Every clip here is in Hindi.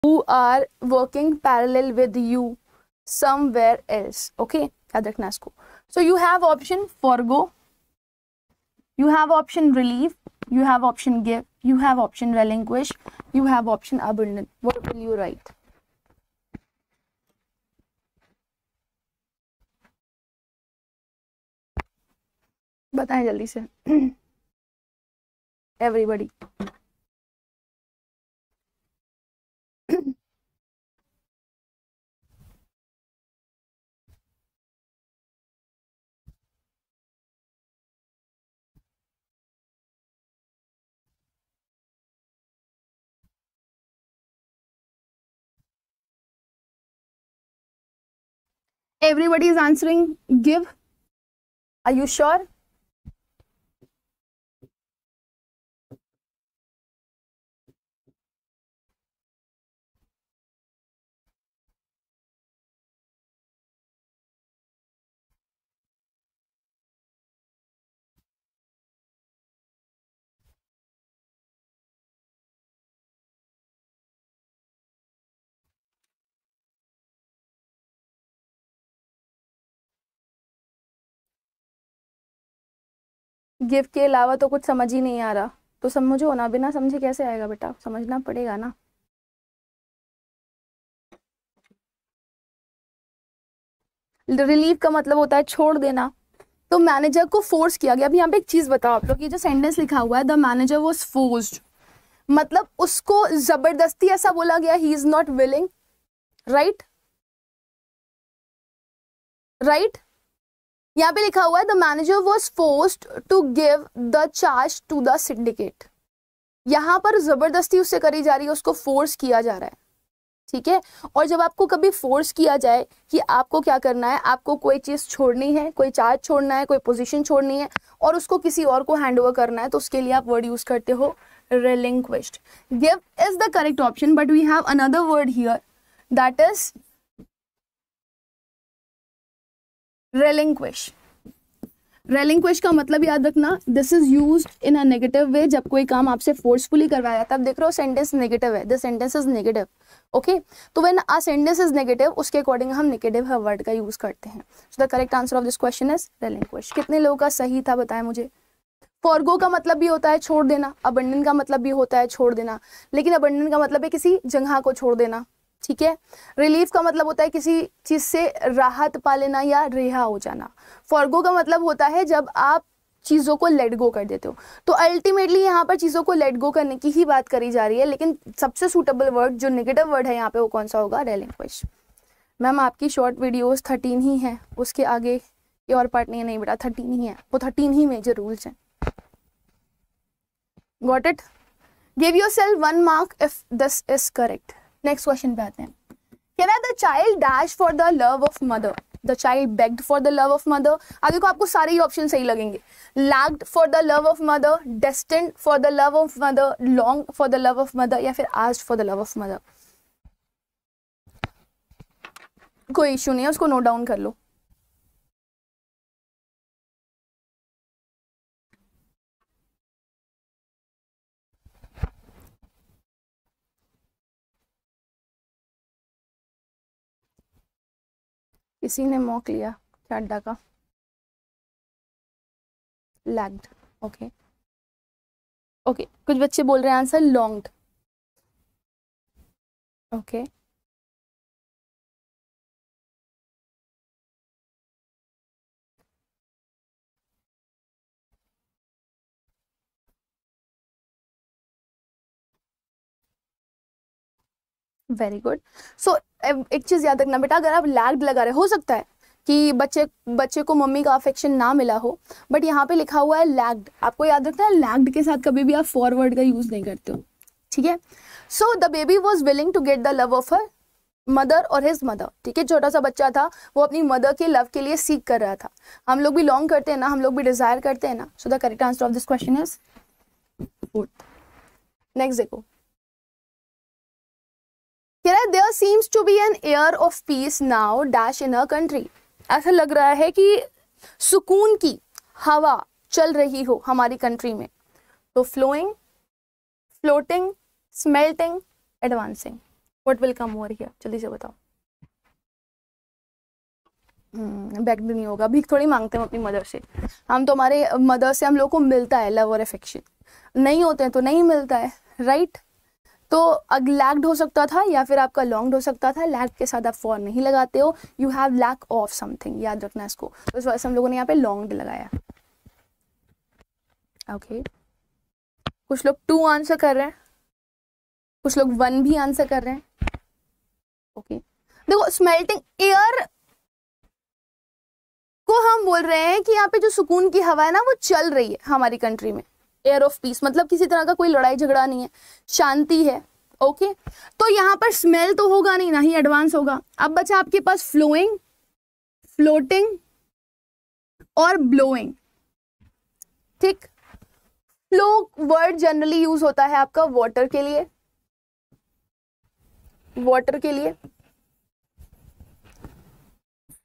who are working parallel with you somewhere else. Okay, याद रखना इसको. So you have option forgo, you have option relieve, you have option give, you have option relinquish, you have option abandon. What will you write? बताएं जल्दी से everybody. Everybody is answering give. Are you sure? Give के अलावा तो कुछ समझ ही नहीं आ रहा, तो समझो ना, बिना समझे कैसे आएगा बेटा, समझना पड़ेगा ना. रिलीव का मतलब होता है छोड़ देना, तो मैनेजर को फोर्स किया गया. अब यहाँ पे एक चीज बताओ आप लोग, ये जो सेंटेंस लिखा हुआ है द मैनेजर वाज फोर्स्ड, मतलब उसको जबरदस्ती ऐसा बोला गया, he is not willing, right right. यहाँ पे लिखा हुआ है the manager was forced to give the charge to the syndicate. यहाँ पर जबरदस्ती उससे करी जा रही है, उसको फोर्स किया जा रहा है, ठीक है. और जब आपको कभी फोर्स किया जाए कि आपको क्या करना है, आपको कोई चीज छोड़नी है, कोई चार्ज छोड़ना है, कोई पोजीशन छोड़नी है और उसको किसी और को हैंड ओवर करना है, तो उसके लिए आप वर्ड यूज करते हो relinquished. Give is the correct option, but we have another word here, that is relinquish. relinquish का मतलब याद रखना, this is used in a negative way. जब कोई काम आपसे forcefully करवाया जाता है, अब देख रहे हो सेंटेंस नेगेटिव है, this sentence is negative. Okay, तो when a sentence is negative, उसके अकॉर्डिंग हम नेगेटिव वर्ड का यूज करते हैं. So the correct answer of this question is relinquish. कितने लोगों का सही था बताएं मुझे. फॉरगो का मतलब भी होता है छोड़ देना, अबंडन का मतलब भी होता है छोड़ देना, लेकिन अबंडन का मतलब है किसी जगह को छोड़ देना, ठीक है. रिलीफ का मतलब होता है किसी चीज से राहत पा लेना या रिहा हो जाना. फॉरगो का मतलब होता है जब आप चीजों को लेट गो कर देते हो. तो अल्टीमेटली यहाँ पर चीजों को लेट गो करने की ही बात करी जा रही है, लेकिन सबसे सूटेबल वर्ड जो नेगेटिव वर्ड है यहाँ पे वो कौन सा होगा, रेलिंक्विश. मैम आपकी शॉर्ट वीडियोस 13 ही हैं, उसके आगे ये और पार्ट नहीं बेटा, 13 ही है, वो 13 ही मेजर रूल्स हैं. Got it? Give yourself 1 mark if this is correct. Next question पे आते हैं. Can the child dash for the love of mother? The child begged for the love of mother. आगे को आपको सारे ही ऑप्शन सही लगेंगे. Lagged for the love of mother, destined for the love of mother, longed for the love of mother या फिर asked for the love of mother. कोई इशू नहीं है, उसको नोट डाउन कर लो. किसी ने मॉक लिया क्या अड्डा का, लैग्ड. ओके ओके, कुछ बच्चे बोल रहे हैं answer longed. Okay very good. So एक चीज याद रखना बेटा, अगर आप लैग्ड लगा रहे, हो सकता है कि बच्चे को मम्मी का अफेक्शन ना मिला हो, बट यहाँ पे लिखा हुआ है लैग्ड. आपको याद रखना है लैग्ड के साथ कभी भी आप फॉरवर्ड का यूज नहीं करते हो, ठीक है. So the baby was willing to get the love of her mother और हिज मदर, ठीक है. छोटा सा बच्चा था, वो अपनी मदर के लव के लिए सीख कर रहा था. हम लोग भी लॉन्ग करते हैं ना, हम लोग भी डिजायर करते हैं ना. सो the correct answer of this question is fourth. Next देखो. There seems to be an air of peace now dash in our country. ऐसा लग रहा है कि सुकून की हवा चल रही हो हमारी कंट्री में. तो flowing, floating, smelting, advancing. What will come over here, जल्दी से बताओ। बैक भी नहीं होगा, भीख थोड़ी मांगते हैं अपनी मदर से, हम तो हमारे मदर से हम लोग को मिलता है लव और अफेक्शन, नहीं होते हैं तो नहीं मिलता है, राइट। तो लैक्ड हो सकता था या फिर आपका लॉन्ग्ड हो सकता था, लैक्ड के साथ आप फॉर नहीं लगाते हो, you have lack of something, याद रखना इसको, तो इस वजह से हम लोगों ने यहाँ पे लॉन्ग्ड लगाया। ओके कुछ लोग 2 आंसर कर रहे हैं, कुछ लोग 1 भी आंसर कर रहे हैं। ओके देखो स्मेल्टिंग एयर को हम बोल रहे हैं कि यहाँ पे जो सुकून की हवा है ना वो चल रही है हमारी कंट्री में, एयर ऑफ पीस, मतलब किसी तरह का कोई लड़ाई झगड़ा नहीं है, शांति है। ओके तो यहाँ पर स्मेल तो होगा नहीं, ना ही एडवांस होगा। अब बचा आपके पास फ्लोइंग, फ्लोटिंग और ब्लोइंग। ठीक, फ्लो वर्ड जनरली यूज होता है आपका वाटर के लिए, वाटर के लिए।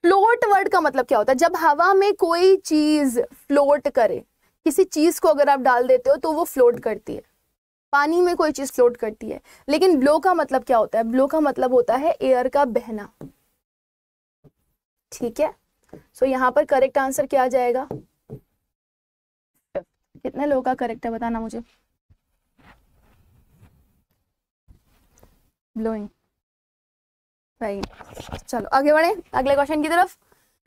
फ्लोट वर्ड का मतलब क्या होता है, जब हवा में कोई चीज फ्लोट करे, किसी चीज को अगर आप डाल देते हो तो वो फ्लोट करती है, पानी में कोई चीज फ्लोट करती है। लेकिन ब्लो का मतलब क्या होता है, ब्लो का मतलब होता है एयर का बहना। ठीक है सो यहां पर करेक्ट आंसर क्या आ जाएगा, कितने लोगों का करेक्ट है बताना मुझे। Blowing, right. चलो आगे बढ़े अगले क्वेश्चन की तरफ।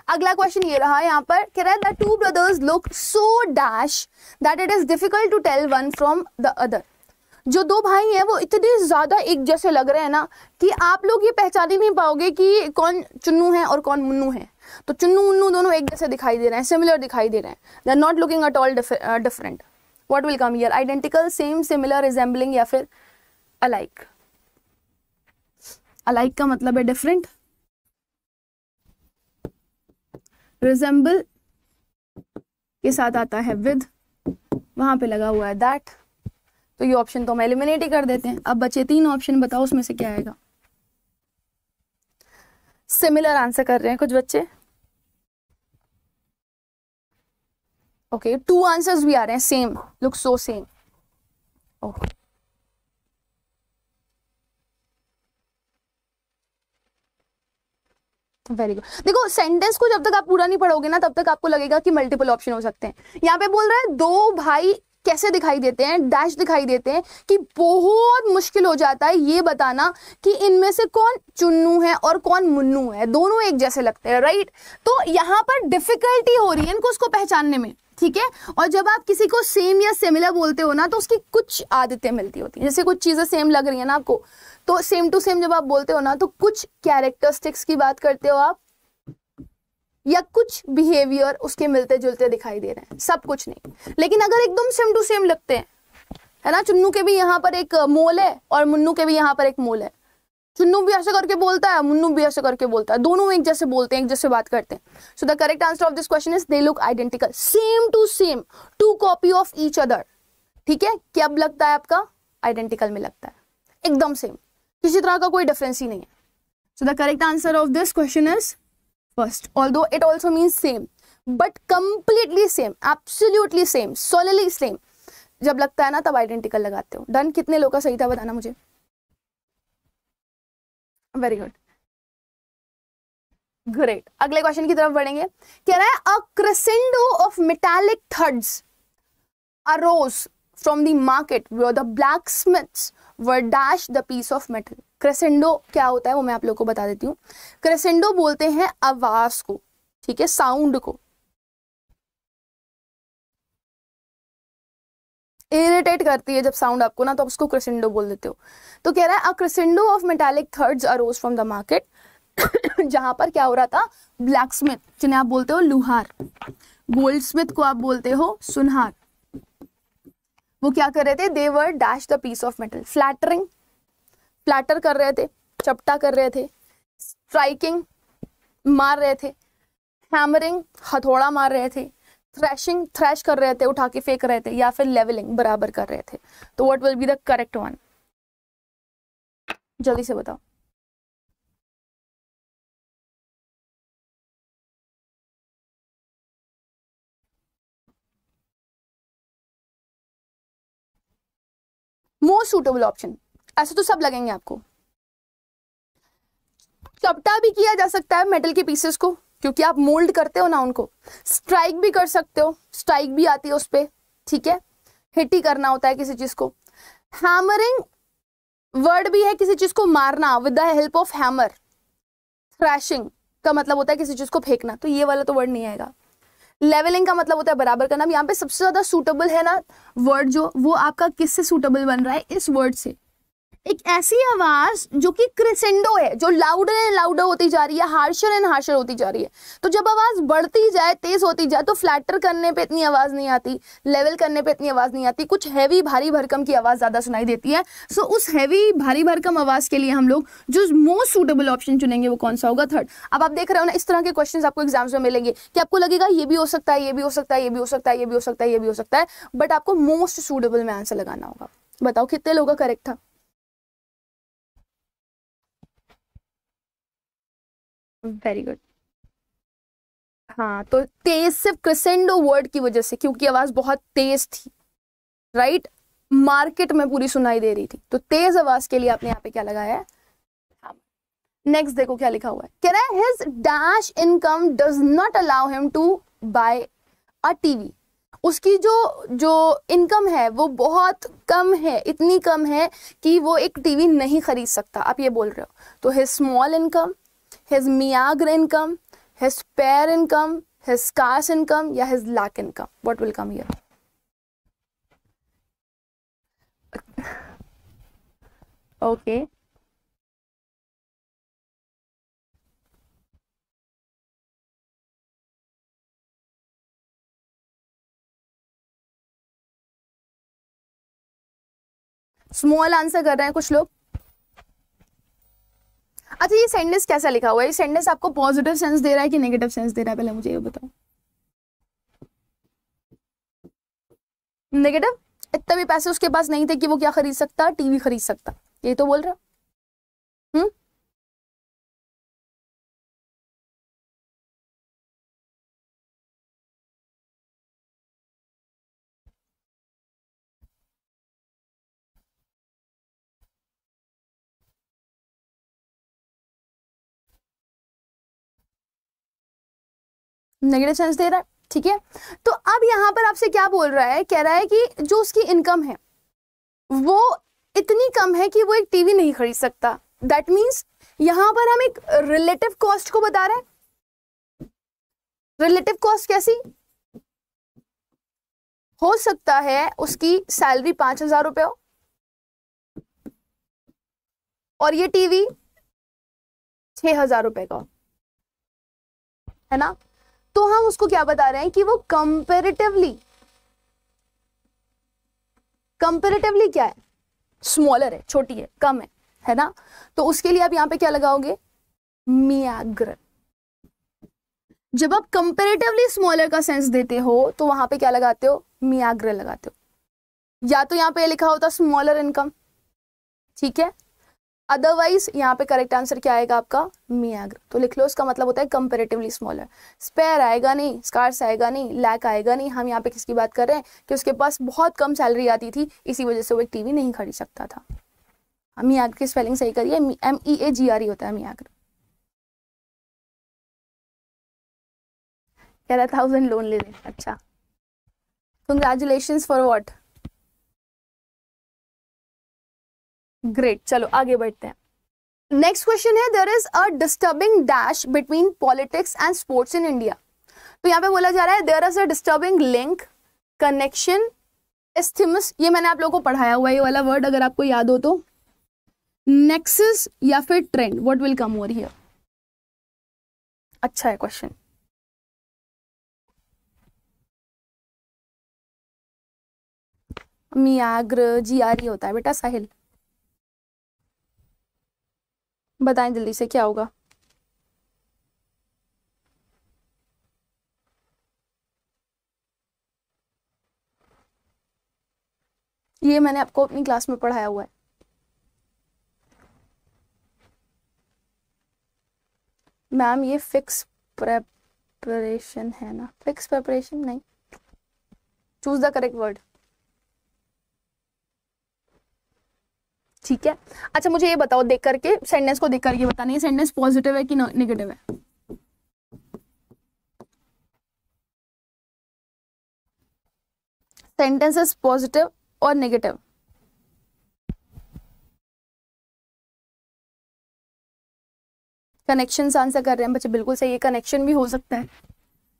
अगला क्वेश्चन ये रहा यहाँ पर, कह रहा है the 2 brothers look so dash that it is difficult to tell one from the other. जो 2 भाई हैं वो इतने ज्यादा एक जैसे लग रहे हैं ना कि आप लोग ये पहचान ही नहीं पाओगे कि कौन चुन्नू है और कौन मुन्नू है। तो चुन्नू मुन्नू दोनों एक जैसे दिखाई दे रहे हैं, सिमिलर दिखाई दे रहे हैं, they are not looking at all different. What will come here, identical, same, similar, resembling या फिर अलाइक। अलाइक का मतलब है डिफरेंट, रिजेंबल के साथ आता है विद, वहां पे लगा हुआ है दैट, तो ये ऑप्शन तो हम एलिमिनेट ही कर देते हैं। अब बचे 3 ऑप्शन, बताओ उसमें से क्या आएगा। सिमिलर आंसर कर रहे हैं कुछ बच्चे, ओके 2 आंसर्स भी आ रहे हैं, same, look so same. Okay very good. देखो सेंटेंस को जब तक आप पूरा नहीं पढ़ोगे ना तब तक आपको लगेगा कि मल्टीपल ऑप्शन हो सकते हैं। यहाँ पे बोल रहे हैं 2 भाई कैसे दिखाई देते हैं, डैश दिखाई देते हैं, कि बहुत मुश्किल हो जाता है ये बताना कि इनमें से कौन चुन्नू है और कौन मुन्नू है, दोनों एक जैसे लगते हैं, राइट। तो यहाँ पर डिफिकल्टी हो रही है इनको उसको पहचानने में, ठीक है। और जब आप किसी को सेम या सिमिलर बोलते हो ना तो उसकी कुछ आदतें मिलती होती हैं, जैसे कुछ चीजें सेम लग रही है ना आपको, तो सेम टू सेम जब आप बोलते हो ना तो कुछ कैरेक्टरिस्टिक्स की बात करते हो आप, या कुछ बिहेवियर उसके मिलते जुलते दिखाई दे रहे हैं, सब कुछ नहीं। लेकिन अगर एकदम सेम टू सेम लगते हैं, है ना, चुन्नू के भी यहाँ पर एक मोल है और मुन्नू के भी यहाँ पर एक मोल है, चुन्नू भी ऐसे करके बोलता है, मुन्नू भी ऐसे करके बोलता है, दोनों एक जैसे बोलते हैं, एक जैसे बात करते हैं। So the correct answer of this question is they look identical, same to same, 2 copy of each other. ठीक है, क्या अब लगता है आपका, आइडेंटिकल में लगता है, एकदम सेम, किसी तरह का कोई डिफरेंस ही नहीं है। So the correct answer of this question is first, although it also means same but completely same, absolutely same, solidly same. जब लगता है ना तब आइडेंटिकल लगाते हो। डन, कितने लोग का सही था बताना मुझे। Very good, great. अगले क्वेश्चन की तरफ बढ़ेंगे। कह रहा है a crescendo of metallic thuds arose from the market where the blacksmiths were dash the piece of metal. Crescendo क्या होता है वो मैं आप लोगों को बता देती हूँ। क्रेसेंडो बोलते हैं आवाज को, ठीक है, साउंड को। इरिटेट करती है जब साउंड आपको ना, तो आप उसको क्रेसेंडो बोल देते हो। तो कह रहा है a crescendo of metallic thuds arose from the market, जहां पर क्या हो रहा था, ब्लैकस्मिथ जिन्हें आप बोलते हो लुहार, गोल्डस्मिथ को आप बोलते हो सुनहार, वो क्या कर रहे थे, they were dash the piece of metal, flattering, flatter कर रहे थे, चपटा कर रहे थे, स्ट्राइकिंग मार रहे थे, हैमरिंग हथौड़ा मार रहे थे, थ्रैशिंग थ्रैश कर रहे थे, उठा के फेंक रहे थे, या फिर लेवलिंग बराबर कर रहे थे। तो what will be the correct one, जल्दी से बताओ। मोस्ट सुटेबल ऑप्शन, ऐसे तो सब लगेंगे आपको, चपटा भी किया जा सकता है मेटल के पीसेस को, क्योंकि आप मोल्ड करते हो ना उनको। स्ट्राइक भी कर सकते हो, स्ट्राइक भी आती है उस पे, ठीक है, हिट ही करना होता है किसी चीज को। हैमरिंग वर्ड भी है, किसी चीज को मारना with the help of hammer. Thrashing का मतलब होता है किसी चीज को फेंकना, तो ये वाला तो वर्ड नहीं आएगा। लेवलिंग का मतलब होता है बराबर करना। यहाँ पे सबसे ज्यादा सूटेबल है ना वर्ड जो, वो आपका किससे सूटेबल बन रहा है, इस वर्ड से। एक ऐसी आवाज जो कि क्रेसेंडो है, जो लाउडर एंड लाउडर होती जा रही है, हार्शर एंड हार्शर होती जा रही है। तो जब आवाज बढ़ती जाए, तेज होती जाए, तो फ्लैटर करने पे इतनी आवाज नहीं आती, लेवल करने पे इतनी आवाज नहीं आती, कुछ हैवी भारी भरकम की आवाज ज्यादा सुनाई देती है। सो उस हैवी भारी भरकम आवाज के लिए हम लोग जो मोस्ट सूटेबल ऑप्शन चुनेंगे वो कौन सा होगा, थर्ड। अब आप देख रहे हो ना, इस तरह के क्वेश्चन आपको एग्जाम्स में मिलेंगे कि आपको लगेगा ये भी हो सकता है, ये भी हो सकता है, ये भी हो सकता है, ये भी हो सकता है, ये भी हो सकता है, बट आपको मोस्ट सूटेबल में आंसर लगाना होगा। बताओ कितने लोगों का करेक्ट था? Very good. हाँ, तो तेज सिर्फ क्रेसेंडो वर्ड की वजह से, क्योंकि आवाज बहुत तेज थी, राइट, मार्केट में पूरी सुनाई दे रही थी, तो तेज आवाज के लिए आपने यहाँ पे क्या लगाया है? नेक्स्ट देखो क्या लिखा हुआ है, कह रहा है his dash income does not allow him to buy a TV. उसकी जो इनकम है वो बहुत कम है, इतनी कम है कि वो एक टीवी नहीं खरीद सकता, आप ये बोल रहे हो। तो his small income, his meager income, his spare income, his scarce income, या his lack income, what will come here? Okay. Small answer कर रहे हैं कुछ लोग। अच्छा, ये सेंटेंस कैसा लिखा हुआ है? ये सेंटेंस आपको पॉजिटिव सेंस दे रहा है कि नेगेटिव सेंस दे रहा है, पहले मुझे ये बताओ। नेगेटिव। इतने भी पैसे उसके पास नहीं थे कि वो क्या खरीद सकता, टीवी खरीद सकता, ये तो बोल रहा। नेगेटिव सेंस दे रहा है, ठीक है। तो अब यहां पर आपसे क्या बोल रहा है, कह रहा है कि जो उसकी इनकम है वो इतनी कम है कि वो एक टीवी नहीं खरीद सकता। दैट मीन्स यहां पर हम एक रिलेटिव कॉस्ट को बता रहे हैं। रिलेटिव कॉस्ट कैसी हो सकता है? उसकी सैलरी 5,000 रुपये हो और ये टीवी 6,000 रुपए का, है ना। तो हम उसको क्या बता रहे हैं कि वो कंपेरेटिवली क्या है, स्मॉलर है, छोटी है, कम है ना। तो उसके लिए आप यहां पे क्या लगाओगे? मियाग्र। जब आप कंपेरेटिवली स्मॉलर का सेंस देते हो तो वहां पे क्या लगाते हो? मियाग्र लगाते हो। या तो यहां पे लिखा होता स्मॉलर इनकम, ठीक है, अदरवाइज यहाँ पे करेक्ट आंसर क्या आएगा आपका? मियाग्र। तो लिख लो, इसका मतलब होता है कंपेरेटिवली स्मॉलर। स्पेयर आएगा नहीं, स्कार्स आएगा नहीं, लैक आएगा नहीं। हम यहाँ पे किसकी बात कर रहे हैं कि उसके पास बहुत कम सैलरी आती थी, इसी वजह से वो एक टीवी नहीं खरीद सकता था। मियाग्र की स्पेलिंग सही करिए, MEAGRE होता है मियाग्र। कह रहा 1,000 लोन ले ले। अच्छा, कंग्रेचुलेशन फॉर व्हाट? ग्रेट, चलो आगे बढ़ते हैं। नेक्स्ट क्वेश्चन है, there is a disturbing dash between politics and sports in India. तो यहाँ पे बोला जा रहा है there is a disturbing link, connection, isthmus. ये मैंने आप लोगों को पढ़ाया हुआ है ये वाला वर्ड, अगर आपको याद हो तो। नेक्सस या फिर trend, what will come over here? अच्छा है क्वेश्चन। मियाग्र, GRE होता है बेटा। साहिल बताएं जल्दी से क्या होगा? ये मैंने आपको अपनी क्लास में पढ़ाया हुआ है। मैम ये फिक्स प्रेपरेशन है ना? फिक्स प्रेपरेशन नहीं, चूज द करेक्ट वर्ड। ठीक है, अच्छा मुझे ये बताओ, देख करके सेंटेंस को देख करके बताना ये सेंटेंस पॉजिटिव है कि नेगेटिव है। सेंटेंस इज पॉजिटिव और नेगेटिव। कनेक्शन आंसर कर रहे हैं बच्चे, बिल्कुल सही है, कनेक्शन भी हो सकता है,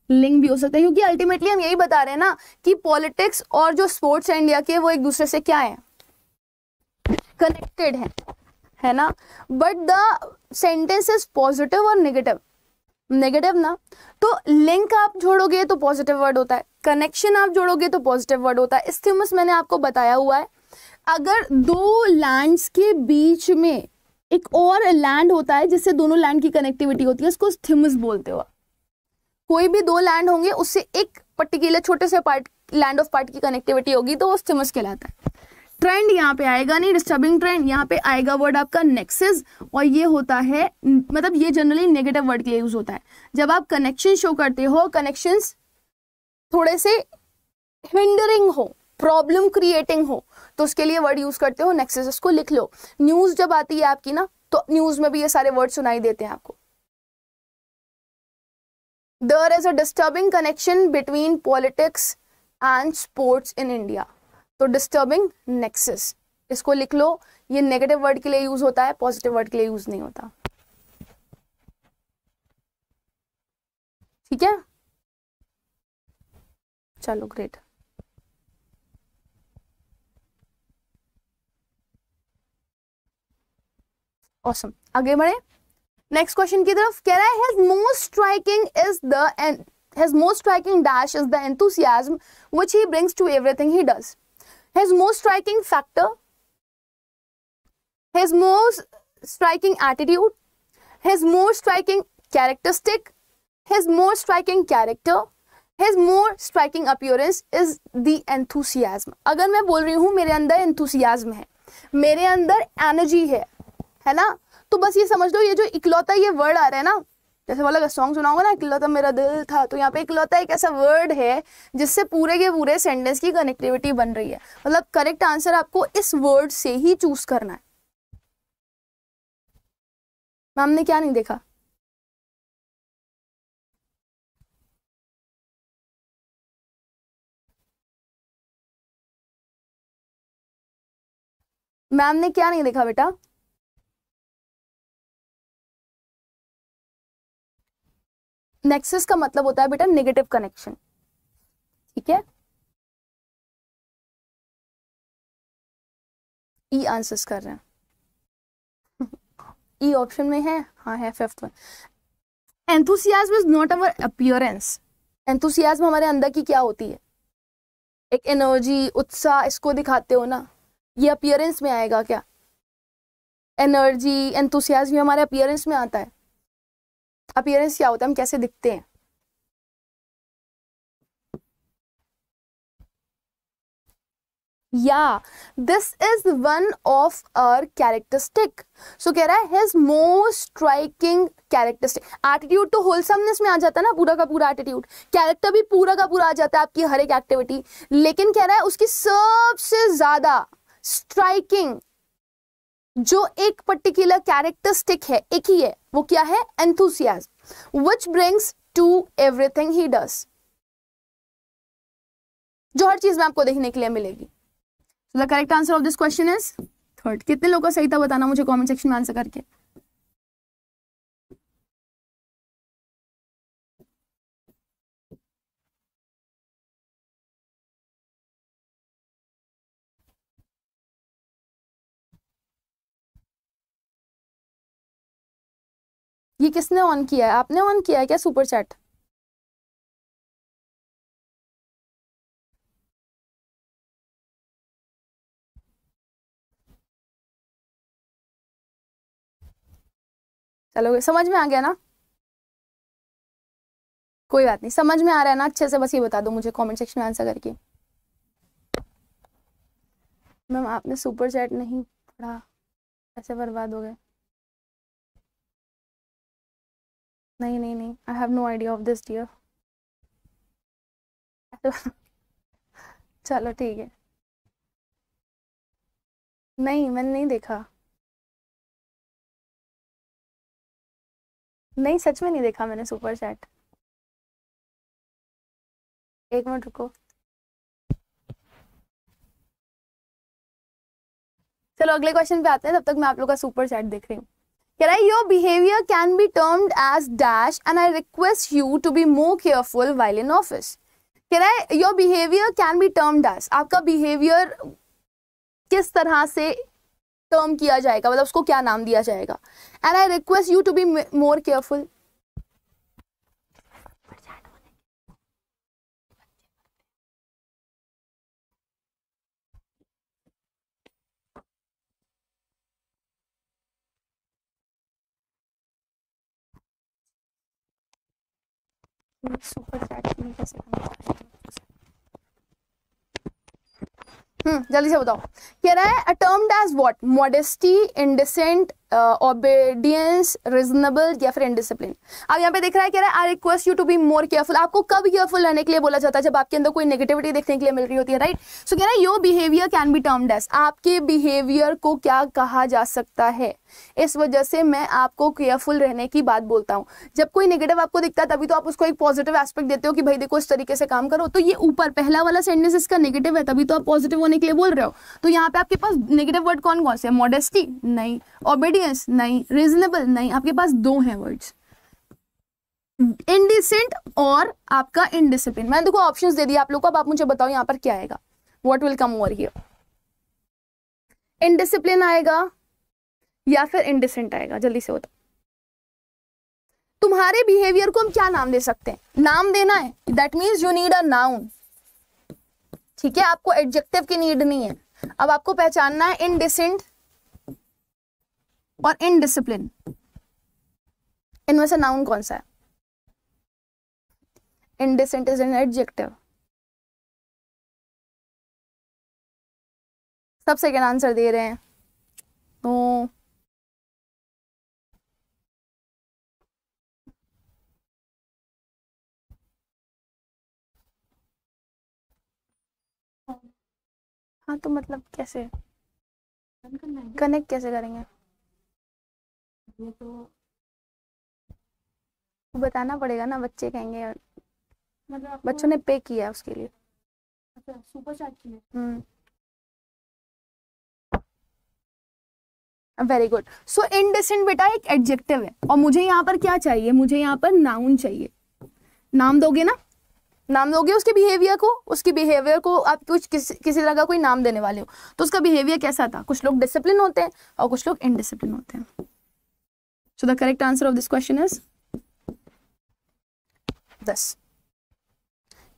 लिंक भी हो सकता है, क्योंकि अल्टीमेटली हम यही बता रहे हैं ना कि पॉलिटिक्स और जो स्पोर्ट्स है इंडिया के, वो एक दूसरे से क्या है, कनेक्टेड है ना। But the sentence is positive और नेगेटिव, नेगेटिव ना, तो लिंक आप जोड़ोगे तो पॉजिटिव वर्ड होता है, कनेक्शन आप जोड़ोगे तो पॉजिटिव वर्ड होता है। इस्थिमुस मैंने आपको बताया हुआ है, अगर दो लैंड्स के बीच में एक और लैंड होता है जिससे दोनों लैंड की कनेक्टिविटी होती है, उसको स्थिमुस बोलते हो। कोई भी दो लैंड होंगे उससे एक पर्टिकुलर छोटे से पार्ट, लैंड ऑफ पार्ट की कनेक्टिविटी होगी तो वो स्थिमुस कहलाता है। ट्रेंड यहाँ पे आएगा नहीं, डिस्टर्बिंग ट्रेंड, यहाँ पे आएगा वर्ड आपका नेक्सस, और ये होता है, मतलब ये जनरली नेगेटिव वर्ड के लिए यूज होता है। जब आप कनेक्शन शो करते हो, कनेक्शंस थोड़े से हिंडरिंग हो, प्रॉब्लम क्रिएटिंग हो, तो उसके लिए वर्ड यूज करते हो नेक्सस। इसको लिख लो, न्यूज जब आती है आपकी ना, तो न्यूज में भी ये सारे वर्ड सुनाई देते हैं आपको। There is a disturbing connection between politics and sports in India. तो disturbing nexus, इसको लिख लो, ये नेगेटिव वर्ड के लिए यूज होता है, पॉजिटिव वर्ड के लिए यूज नहीं होता। ठीक है, चलो ग्रेट। ऑसम, आगे बढ़े नेक्स्ट क्वेश्चन की तरफ। कह रहा है his most striking dash is the enthusiasm which he brings to everything he does. His most striking factor, his most striking attitude, his most striking characteristic, his most striking character, his most striking appearance is the enthusiasm. अगर मैं बोल रही हूं मेरे अंदर enthusiasm है, मेरे अंदर एनर्जी है ना, तो बस ये समझ लो, ये जो इकलौता ये वर्ड आ रहा है ना, जैसे वाला सॉन्ग सुनाऊंगा ना, इकलौता मेरा दिल था, तो यहाँ पे इकलौता एक ऐसा वर्ड है जिससे पूरे के पूरे सेंटेंस की कनेक्टिविटी बन रही है। मतलब करेक्ट आंसर आपको इस वर्ड से ही चूज करना है। मैम ने क्या नहीं देखा? मैम ने क्या नहीं देखा बेटा? नेक्सस का मतलब होता है बेटा नेगेटिव कनेक्शन, ठीक है। ई आंसर्स कर रहे हैं ई ऑप्शन में है, हाँ है फिफ्थ में। Enthusiasm is not our appearance. Enthusiasm हमारे अंदर की क्या होती है, एक एनर्जी, उत्साह, इसको दिखाते हो ना, ये अपीयरेंस में आएगा क्या? एनर्जी, एंथुसियाज्म हमारे अपीयरेंस में आता है। अपीयरेंस क्या होता है, हम कैसे दिखते हैं। या this is one of our characteristic. So कह रहा है his most striking characteristic. Attitude तो होलसमनेस में आ जाता है ना, पूरा का पूरा एटीट्यूड, कैरेक्टर भी पूरा का पूरा आ जाता है आपकी हर एक एक्टिविटी, लेकिन कह रहा है उसकी सबसे ज्यादा स्ट्राइकिंग जो एक पर्टिकुलर कैरेक्टरिस्टिक है, एक ही है, वो क्या है? Enthusiasm, which brings to everything he does, जो हर चीज में आपको देखने के लिए मिलेगी। So the correct answer of this question is third. कितने लोगों का सही था बताना मुझे कमेंट सेक्शन में आंसर करके। ये किसने ऑन किया है? आपने ऑन किया है क्या सुपर चैट? चलो समझ में आ गया ना? कोई बात नहीं, समझ में आ रहा है ना अच्छे से, बस ये बता दो मुझे कमेंट सेक्शन में आंसर करके। मैम आपने सुपर चैट नहीं पढ़ा, ऐसे बर्बाद हो गए। नहीं नहीं नहीं, I have no idea of this dear. चलो ठीक है, नहीं मैंने नहीं देखा, नहीं सच में नहीं देखा मैंने सुपर चैट। एक मिनट रुको, चलो अगले क्वेश्चन पे आते हैं, तब तक मैं आप लोग का सुपर चैट देख रही हूँ। कह रहा है your behaviour can be termed as dash and I request you to be more careful while in office. कह रहा है your behaviour can be termed as, आपका बिहेवियर किस तरह से टर्म किया जाएगा, मतलब उसको क्या नाम दिया जाएगा। And I request you to be more careful, super chat में कैसे जल्दी से बताओ। कह रहा है termed as what, modesty, indecent, obedience, reasonable या फिर इनडिसिप्लिन। अब यहाँ पे देख रहा है, कह रहा है I request you to be more careful. आपको कब केयरफुल रहने के लिए बोला जाता है, जब आपके अंदर कोई नेगेटिविटी देखने के लिए मिल रही होती है, राइट। सो कह रहा है your behaviour can be termed as, आपके बिहेवियर को क्या कहा जा सकता है, इस वजह से मैं आपको केयरफुल रहने की बात बोलता हूँ। जब कोई नेगेटिव आपको दिखता है तभी तो आप उसको एक पॉजिटिव एस्पेक्ट देते हो कि भाई देखो इस तरीके से काम करो। तो ये ऊपर पहला वाला सेंटेंस इसका नेगेटिव है, तभी तो आप पॉजिटिव होने के लिए बोल रहे हो। तो यहाँ पे आपके पास नेगेटिव वर्ड कौन कौन से, मॉडेस्टी नहीं, ओबीडियंस नहीं, रीजनेबल नहीं, आपके पास दो हैं वर्ड्स, इनडिसेंट और आपका इनडिसिप्लिन। मैंने देखो ऑप्शंस दे दिया आप लोग को, अब आप मुझे बताओ यहाँ पर क्या आएगा, what will come over here, indiscipline आएगा या फिर इनडिसेंट आएगा, जल्दी से बताओ। तुम्हारे बिहेवियर को हम क्या नाम दे सकते हैं, नाम देना है, that means you need a noun, ठीक है, आपको एडजेक्टिव की नीड नहीं है। अब आपको पहचानना है इनडिसेंट और इनडिसिप्लिन, इनमें से नाउन कौन सा है। इनडिसेंट इज एन एडजेक्टिव, सब सेकंड आंसर दे रहे हैं तो हाँ, तो मतलब कैसे कनेक्ट कैसे करेंगे, ये तो बताना पड़ेगा ना, बच्चे कहेंगे, मतलब बच्चों ने पे किया है उसके लिए। अच्छा, सुपर चैट किया। Very good. सो इनडिसेंट बेटा एक एडजेक्टिव है, और मुझे यहाँ पर क्या चाहिए, मुझे यहाँ पर नाउन चाहिए। नाम दोगे ना, नाम दोगे उसके बिहेवियर को, उसकी बिहेवियर को आप कुछ किसी तरह का कोई नाम देने वाले हो, तो उसका बिहेवियर कैसा था। कुछ लोग डिसिप्लिन होते हैं और कुछ लोग इनडिसिप्लिन होते हैं। So the correct answer of this question is 10।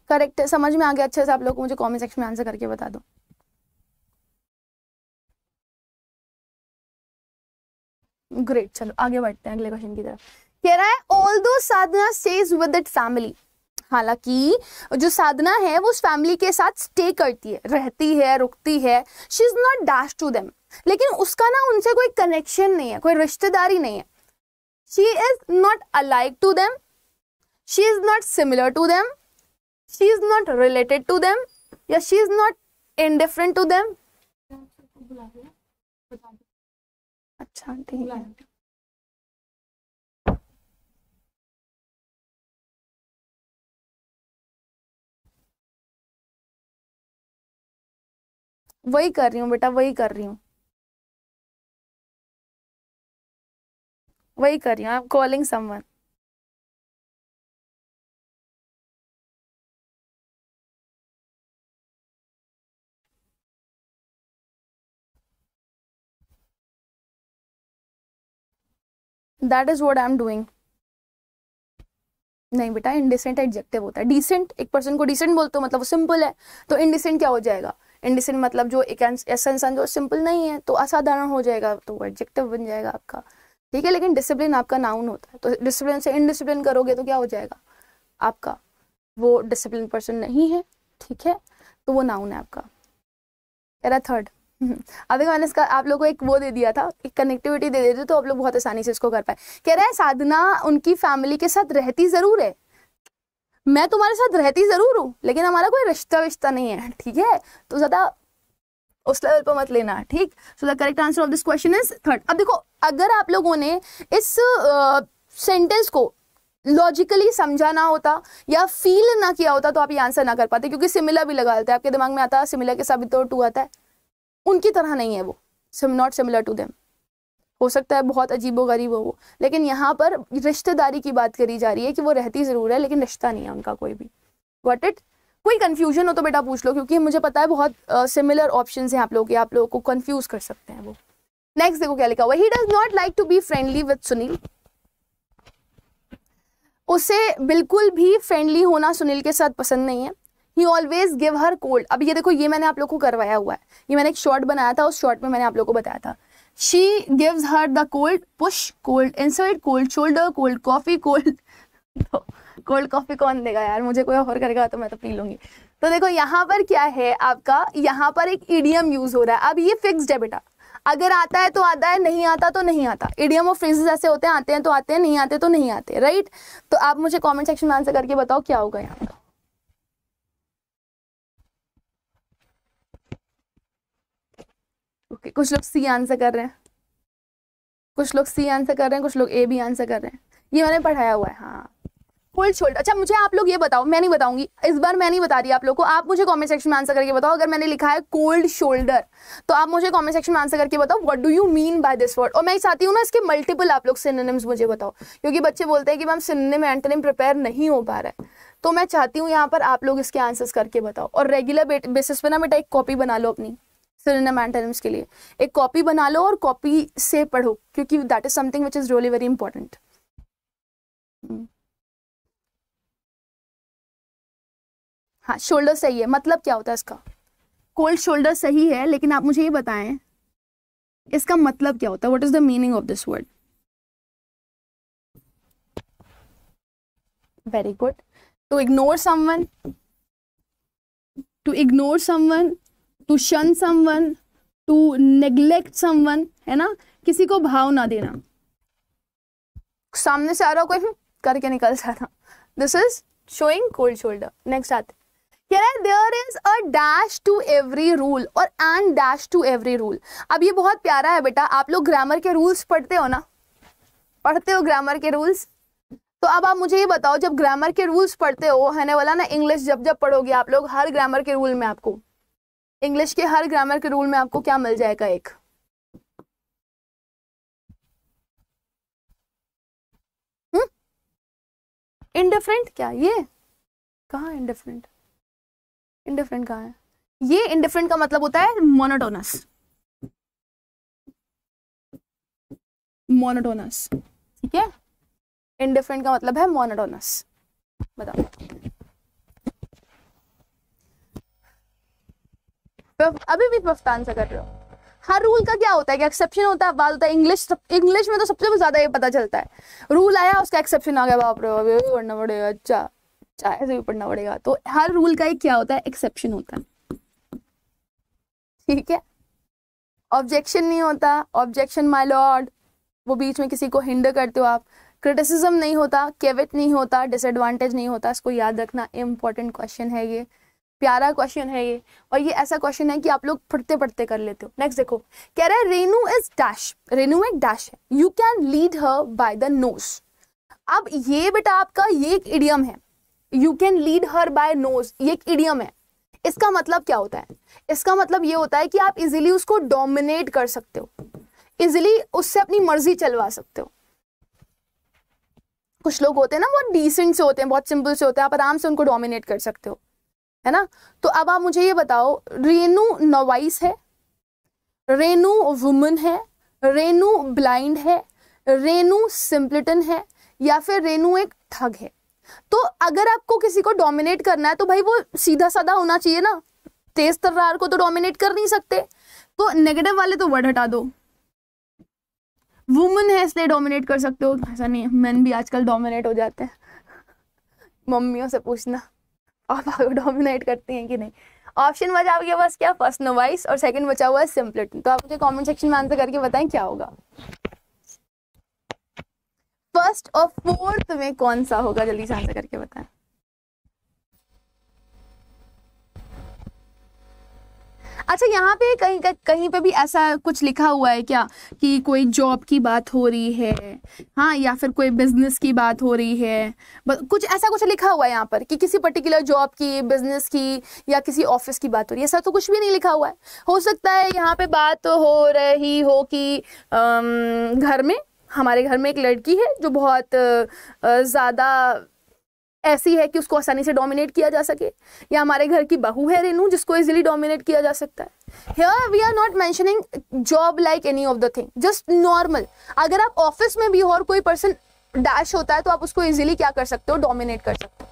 Correct है, समझ में आ गया अच्छे से आप लोग को, मुझे कमेंट सेक्शन में आंसर करके बता दो। ग्रेट, चलो आगे बढ़ते हैं अगले क्वेश्चन की तरफ। कह रहा है although Sadhana stage with that family, हालांकि जो साधना है वो उस फैमिली के साथ स्टे करती है, रहती है, रुकती है, she is not dash to them, लेकिन उसका ना उनसे कोई कनेक्शन नहीं है, कोई रिश्तेदारी नहीं है। She is not alike to them, she is not similar to them, she is not related to them, या she is not indifferent to them. अच्छा ठीक है, वही कर रही हूँ बेटा, वही कर रही हूँ, वही कर रही हूँ। I am calling someone. That is what I am doing. नहीं बेटा, इनडिसेंट एडजेक्टिव होता है, डिसेंट एक पर्सन को डिसेंट बोलते हो मतलब वो सिंपल है, तो इनडिसेंट क्या हो जाएगा, इनडिसेंट मतलब जो एक ऐसा इंसान जो सिंपल नहीं है, तो असाधारण हो जाएगा, तो वो एडजेक्टिव बन जाएगा आपका, ठीक है। लेकिन डिसिप्लिन आपका नाउन होता है, तो डिसिप्लिन से इनडिसिप्लिन करोगे तो क्या हो जाएगा आपका, वो डिसिप्लिन पर्सन नहीं है, ठीक है, तो वो नाउन है आपका। Era third. अब देखो मैंने इसका आप लोगों को एक वो दे दिया था, एक कनेक्टिविटी दे देती तो आप लोग बहुत आसानी से इसको कर पाए। कह रहा है साधना उनकी फैमिली के साथ रहती जरूर है, मैं तुम्हारे साथ रहती जरूर हूँ, लेकिन हमारा कोई रिश्ता विश्ता नहीं है, ठीक है, तो ज्यादा उस लेवल पर मत लेना, ठीक। सो the correct answer of this question is third. अब देखो, अगर आप लोगों ने इस सेंटेंस को लॉजिकली समझा ना होता या फील ना किया होता तो आप ये आंसर ना कर पाते, क्योंकि सिमिलर भी लगा देते हैं, आपके दिमाग में आता है सिमिलर के साथ भी तो टू आता है, उनकी तरह नहीं है वो, नॉट सिमिलर टू देम। हो सकता है बहुत अजीबो गरीब हो वो, लेकिन यहाँ पर रिश्तेदारी की बात करी जा रही है कि वो रहती जरूर है लेकिन रिश्ता नहीं है उनका कोई भी। Got it? कोई कंफ्यूजन हो तो बेटा पूछ लो, क्योंकि मुझे पता है बहुत सिमिलर ऑप्शंस हैं आप लोगों के, आप लोगों को कंफ्यूज कर सकते हैं वो। नेक्स्ट देखो क्या लिखा हुआ, he does not like to be friendly with Sunil. उसे बिल्कुल भी फ्रेंडली होना सुनील के साथ पसंद नहीं है। ही ऑलवेज गिव हर कोल्ड। अब ये देखो, ये मैंने आप लोग को करवाया हुआ है, ये मैंने एक शॉर्ट बनाया था, उस शॉर्ट में मैंने आप लोग को बताया था। She gives her the cold push, cold insert, cold shoulder, cold coffee, cold तो कोल्ड कॉफी कौन देगा यार, मुझे कोई ऑफर करेगा तो मैं तो पी लूंगी। तो देखो यहाँ पर क्या है आपका, यहाँ पर एक इडियम यूज हो रहा है। अब ये फिक्स्ड है बेटा, अगर आता है तो आता है, नहीं आता तो नहीं आता। इडियम और फ्रेजेस ऐसे होते हैं, आते हैं तो आते हैं, नहीं आते तो नहीं आते, राइट। तो आप मुझे कमेंट सेक्शन में आंसर करके बताओ क्या होगा यहाँ पर। ओके, कुछ लोग सी आंसर कर रहे हैं, कुछ लोग सी आंसर कर रहे हैं, कुछ लोग ए भी आंसर कर रहे हैं। ये मैंने पढ़ाया हुआ है। हाँ, कोल्ड शोल्डर। अच्छा, मुझे आप लोग ये बताओ, मैं नहीं बताऊंगी इस बार, मैं नहीं बता रही आप लोग को, आप मुझे कमेंट सेक्शन में आंसर करके बताओ। अगर मैंने लिखा है कोल्ड शोल्डर तो आप मुझे कमेंट सेक्शन में आंसर करके बताओ what do you mean by this word. और मैं चाहती हूँ ना इसके मल्टीपल आप लोग सिनोनिम्स मुझे बताओ, क्योंकि बच्चे बोलते हैं कि मैम सिनोनिम एंटोनिम प्रिपेयर नहीं हो पा रहा है। तो मैं चाहती हूँ यहाँ पर आप लोग इसके आंसर्स करके बताओ। और रेगुलर बेसिस पे ना बेटा एक कॉपी बना लो अपनी सिनोनिम एंटोनिम्स के लिए, एक कॉपी बना लो और कॉपी से पढ़ो, क्योंकि that is something which is really very important. हाँ, शोल्डर सही है, मतलब क्या होता है इसका? कोल्ड शोल्डर सही है, लेकिन आप मुझे ये बताएं इसका मतलब क्या होता है, what is the meaning of this word? Very good. To ignore someone, to ignore someone, to shun someone, to neglect someone, है ना, किसी को भाव ना देना। सामने से आ रहा हो कोई करके निकल जाना, this is showing cold shoulder. Next आते there is a dash to every rule और and dash to every rule. अब ये बहुत प्यारा है बेटा, आप लोग ग्रामर के रूल्स पढ़ते हो ना, पढ़ते हो ग्रामर के रूल्स। तो अब आप मुझे ये बताओ, जब ग्रामर के रूल्स पढ़ते हो, है वाला ना, इंग्लिश जब जब पढ़ोगे आप लोग, हर ग्रामर के रूल में आपको, इंग्लिश के हर ग्रामर के रूल में आपको क्या मिल जाएगा? एक इंडिफरेंट। क्या ये कहाँ इंडिफरेंट? इंडिफरेंट कहाँ है? ये इंडिफरेंट का मतलब होता है मोनोटोनस, मोनोटोनस, ठीक है। इंडिफरेंट का मतलब है मोनोटोनस। बताओ, अभी भी फर्स्ट आंसर कर रहे हो। हर रूल का क्या होता है कि एक्सेप्शन होता है, बात होता है। इंग्लिश में तो सबसे ज्यादा ये पता चलता है, रूल आया उसका एक्सेप्शन आ गया, बाप रे अभी भी पढ़ना पड़ेगा, अच्छा ऐसे भी पढ़ना पड़ेगा। तो हर रूल का एक क्या होता है? एक्सेप्शन होता है, ठीक है। ऑब्जेक्शन नहीं होता, ऑब्जेक्शन माय लॉर्ड, वो बीच में किसी को हिंडर करते हो आप। क्रिटिसिज्म नहीं होता, केविट नहीं होता, डिसएडवांटेज नहीं होता। इसको याद रखना, इंपॉर्टेंट क्वेश्चन है ये, प्यारा क्वेश्चन है ये, और ये ऐसा क्वेश्चन है कि आप लोग पढ़ते पढ़ते कर लेते हो। नेक्स्ट देखो, कह रहा है रेनू इज डैश, रेनू एक डैश है, you can lead her by the nose. अब ये बेटा आपका ये एक इडियम है, you can lead her by nose, ये एक इडियम है। इसका मतलब क्या होता है? इसका मतलब ये होता है कि आप इजीली उसको डोमिनेट कर सकते हो, इजीली उससे अपनी मर्जी चलवा सकते हो। कुछ लोग होते हैं ना, बहुत डिसेंट से होते हैं, बहुत सिंपल से होते हैं, आप आराम से उनको डोमिनेट कर सकते हो, है ना। तो अब आप मुझे ये बताओ, रेनू नॉवाइस है, रेनू वुमन है, रेनू ब्लाइंड है, रेनू सिंपलिटन है, या फिर रेनू एक ठग है। तो अगर आपको किसी को डोमिनेट करना है तो भाई वो सीधा साधा होना चाहिए ना, तेज तर्रार को तो डोमिनेट कर नहीं सकते। तो नेगेटिव वाले तो वर्ड हटा दो, वुमन है इसलिए डोमिनेट कर सकते हो, ऐसा नहीं है, मेन भी आजकल डोमिनेट हो जाते हैं। मम्मियों से पूछना पापा को डोमिनेट करती हैं कि नहीं। ऑप्शन बचा आपके पास क्या? फर्स्ट नोवाइस और सेकंड बचा हुआ है सिंपलिटन। तो आप मुझे कमेंट सेक्शन में आंसर करके बताएं क्या होगा। फर्स्ट और फोर्थ में कौन सा होगा? जल्दी से आंसर करके बताएं। अच्छा यहाँ पे कहीं पे भी ऐसा कुछ लिखा हुआ है क्या कि कोई जॉब की बात हो रही है, हाँ, या फिर कोई बिजनेस की बात हो रही है, कुछ ऐसा कुछ लिखा हुआ है यहाँ पर कि किसी पर्टिकुलर जॉब की, बिजनेस की या किसी ऑफिस की बात हो रही है? ऐसा तो कुछ भी नहीं लिखा हुआ है। हो सकता है यहाँ पे बात हो रही हो कि घर में, हमारे घर में एक लड़की है जो बहुत ज़्यादा ऐसी है कि उसको आसानी से डोमिनेट किया जा सके, या हमारे घर की बहू है रेनू जिसको इजीली डोमिनेट किया जा सकता है। Here we are not mentioning job like any of the thing, just normal. अगर आप ऑफिस में भी हो और कोई पर्सन डैश होता है तो आप उसको इजीली क्या कर सकते हो, डोमिनेट कर सकते हो।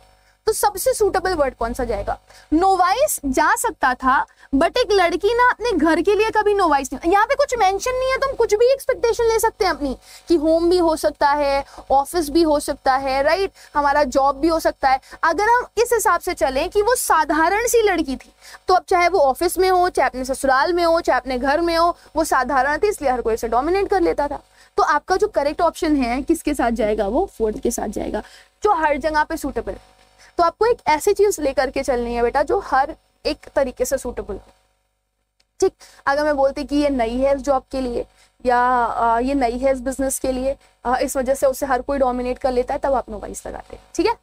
तो सबसे सूटेबल वर्ड कौन सा जाएगा? नोवाइस जा सकता था, बट एक लड़की ना अपने घर के लिए कभी नोवाइस नहीं। यहाँ पे कुछ मेंशन नहीं है, तो हम कुछ भी एक्सपेक्टेशन ले सकते हैं अपनी, कि होम भी हो सकता है, ऑफिस भी हो सकता है, राइट, हमारा जॉब भी हो सकता है। अगर हम इस हिसाब से चलें कि वो साधारण सी लड़की थी, तो अब चाहे वो ऑफिस में हो, चाहे अपने ससुराल में हो, चाहे अपने घर में हो, वो साधारण थी इसलिए हर कोई इसे डोमिनेट कर लेता था। तो आपका जो करेक्ट ऑप्शन है किसके साथ जाएगा? वो फोर्थ के साथ जाएगा, जो हर जगह पे सूटेबल है। तो आपको एक ऐसी चीज लेकर के चलनी है बेटा जो हर एक तरीके से सूटेबल हो। ठीक, अगर मैं बोलती कि ये नई है इस जॉब के लिए, या ये नई है इस बिजनेस के लिए, इस वजह से उसे हर कोई डोमिनेट कर लेता है, तब आप नोवाइस लगाते हैं। ठीक है,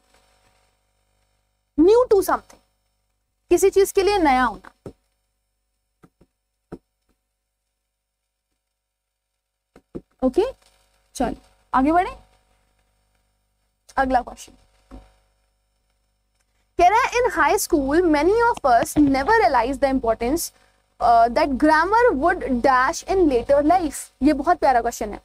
न्यू टू समथिंग, किसी चीज के लिए नया होना। ओके, चलो आगे बढ़े। अगला क्वेश्चन कह रहा है, in high school many of us never realize the importance that grammar would dash in later life. ये बहुत प्यारा क्वेश्चन है।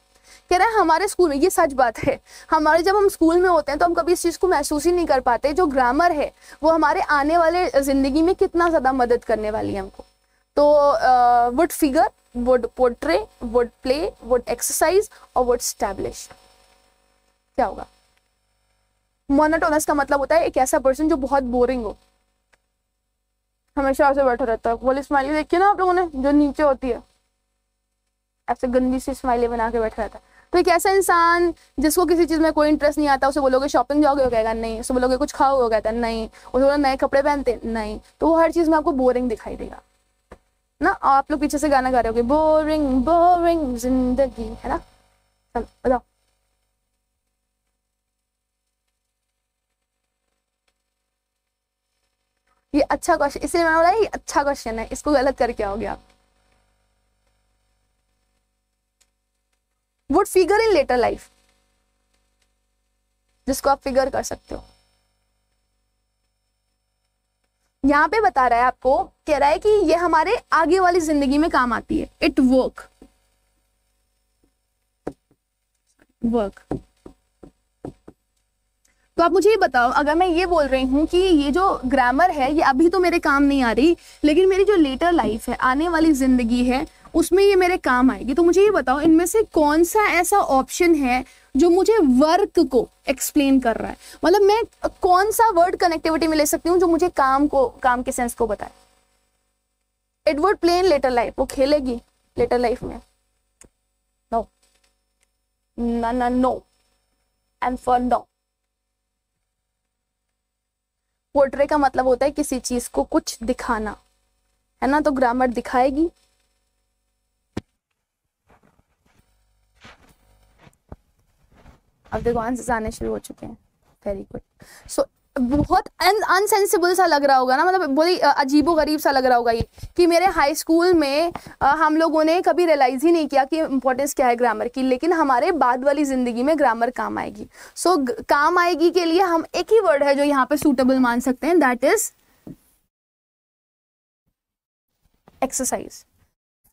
कह रहा है हमारे स्कूल में, ये सच बात है, हमारे जब हम स्कूल में होते हैं तो हम कभी इस चीज को महसूस ही नहीं कर पाते, जो ग्रामर है वो हमारे आने वाले जिंदगी में कितना ज्यादा मदद करने वाली है हमको। तो would figure, would portray, would play, would exercise और वुड स्टैब्लिश। क्या होगा? मोनोटोनस का मतलब होता है एक ऐसा पर्सन जो बहुत बोरिंग हो, हमेशा ऐसे बैठा रहता है। वो स्माइली देखी ना आप लोगों ने, जो नीचे होती है, ऐसे गंदी सी स्माइली बना के बैठा रहता है। तो एक ऐसा इंसान जिसको किसी चीज में कोई इंटरेस्ट नहीं आता, उसे बोलोगे शॉपिंग जाओगे, वो कहेगा नहीं। उसे बोलोगे कुछ खाओगे, वो कहता है नहीं। उसे बोलोगे नए कपड़े पहनते, नहीं। तो वो हर चीज में आपको बोरिंग दिखाई देगा ना। आप लोग पीछे से गाना गा रहे होगे, बोरिंग बोरिंग जिंदगी, है ना। चलो बताओ, ये अच्छा क्वेश्चन, इसलिए मैंने बोला ये अच्छा क्वेश्चन है, इसको गलत करके आओगे आप। Would figure in later life, जिसको आप फिगर कर सकते हो। यहां पे बता रहा है आपको, कह रहा है कि ये हमारे आगे वाली जिंदगी में काम आती है। It work, work. तो आप मुझे ये बताओ, अगर मैं ये बोल रही हूँ कि ये जो ग्रामर है ये अभी तो मेरे काम नहीं आ रही, लेकिन मेरी जो लेटर लाइफ है, आने वाली जिंदगी है, उसमें ये मेरे काम आएगी, तो मुझे ये बताओ इनमें से कौन सा ऐसा ऑप्शन है जो मुझे वर्क को एक्सप्लेन कर रहा है। मतलब मैं कौन सा वर्ड कनेक्टिविटी में ले सकती हूँ जो मुझे काम को, काम के सेंस को बताए। It would play in later life, वो खेलेगी लेटर लाइफ में। नो, ना no and for no. Portray का मतलब होता है किसी चीज को कुछ दिखाना, है ना, तो ग्रामर दिखाएगी। अब देखो आंसर्स आने शुरू हो चुके हैं। Very good. सो बहुत अनसेंसिबल सा लग रहा होगा ना, मतलब बहुत ही अजीबो गरीब सा लग रहा होगा ये, कि मेरे हाई स्कूल में हम लोगों ने कभी रियलाइज ही नहीं किया कि इंपॉर्टेंस क्या है ग्रामर की, लेकिन हमारे बाद वाली जिंदगी में ग्रामर काम आएगी। सो काम आएगी के लिए हम एक ही वर्ड है जो यहाँ पे सूटेबल मान सकते हैं, that is exercise.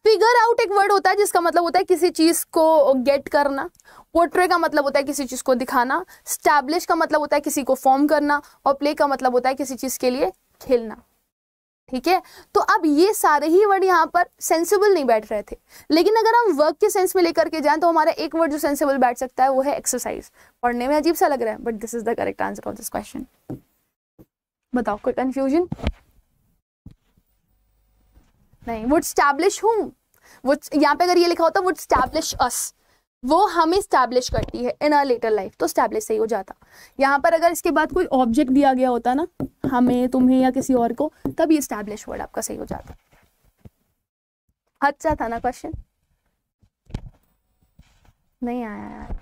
Figure out एक वर्ड होता है जिसका मतलब होता है किसी चीज को गेट करना। पोर्ट्रे का मतलब होता है किसी चीज को दिखाना। स्टैब्लिश का मतलब होता है किसी को फॉर्म करना। और प्ले का मतलब होता है किसी चीज के लिए खेलना। ठीक है, तो अब ये सारे ही वर्ड यहाँ पर सेंसिबल नहीं बैठ रहे थे, लेकिन अगर हम वर्क के सेंस में लेकर के जाएं तो हमारा एक वर्ड जो सेंसिबल बैठ सकता है वो है एक्सरसाइज। पढ़ने में अजीब सा लग रहा है, but this is the correct answer of this question. बताओ, कोई कंफ्यूजन? नहीं, वुड स्टैब्लिश हूं, वो यहाँ पे अगर ये लिखा होता वुड स्टैब्लिश अस, वो हमें स्टैब्लिश करती है इन अ लेटर लाइफ, तो स्टैब्लिश सही हो जाता। यहाँ पर अगर इसके बाद कोई ऑब्जेक्ट दिया गया होता ना, हमें, तुम्हें या किसी और को, तब ये स्टैब्लिश वर्ड आपका सही हो जाता। अच्छा था ना क्वेश्चन, नहीं आया यार।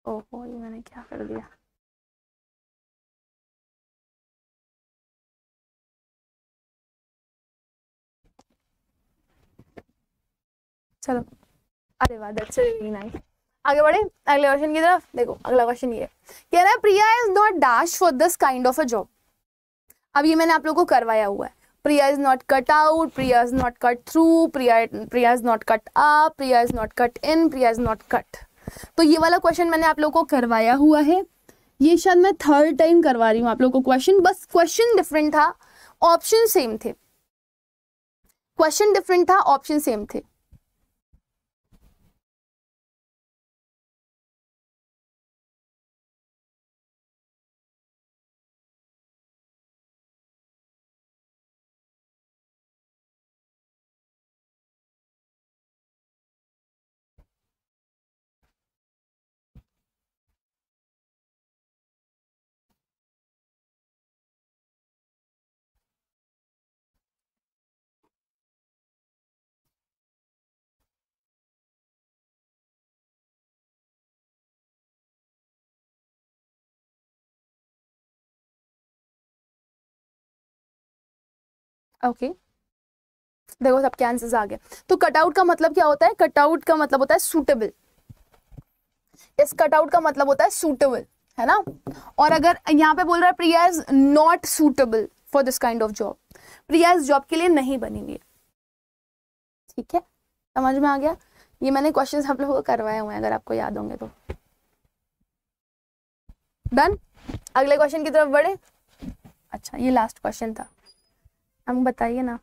ओहो, ये मैंने क्या कर दिया। चलो, अरे वाह, दैट्स रियली नाइस। आगे बढ़े अगले क्वेश्चन की तरफ। देखो अगला क्वेश्चन ये कह रहा है, Priya is not dash for this kind of a job. अब ये मैंने आप लोगों को करवाया हुआ है। Priya is not cut out, Priya is not cut through, Priya is not cut up, Priya is not cut in, Priya is not cut. तो ये वाला क्वेश्चन मैंने आप लोगों को करवाया हुआ है। ये शायद मैं थर्ड टाइम करवा रही हूँ आप लोगों को क्वेश्चन, बस क्वेश्चन डिफरेंट था, ऑप्शन सेम थे। क्वेश्चन डिफरेंट था, ऑप्शन सेम थे। ओके देखो सबके आंसर्स आ गए। तो कटआउट का मतलब क्या होता है? कटआउट का मतलब होता है सूटेबल। इस कटआउट का मतलब होता है सूटेबल, है ना। और अगर यहाँ पे बोल रहा है Priya is not suitable for this kind of job, Priya इस जॉब के लिए नहीं बनी हुई है। ठीक है, समझ में आ गया। ये मैंने क्वेश्चंस आप लोगों को करवाए हुए हैं, अगर आपको याद होंगे तो। डन, अगले क्वेश्चन की तरफ बढ़े। अच्छा, ये लास्ट क्वेश्चन था, हम बताइए ना।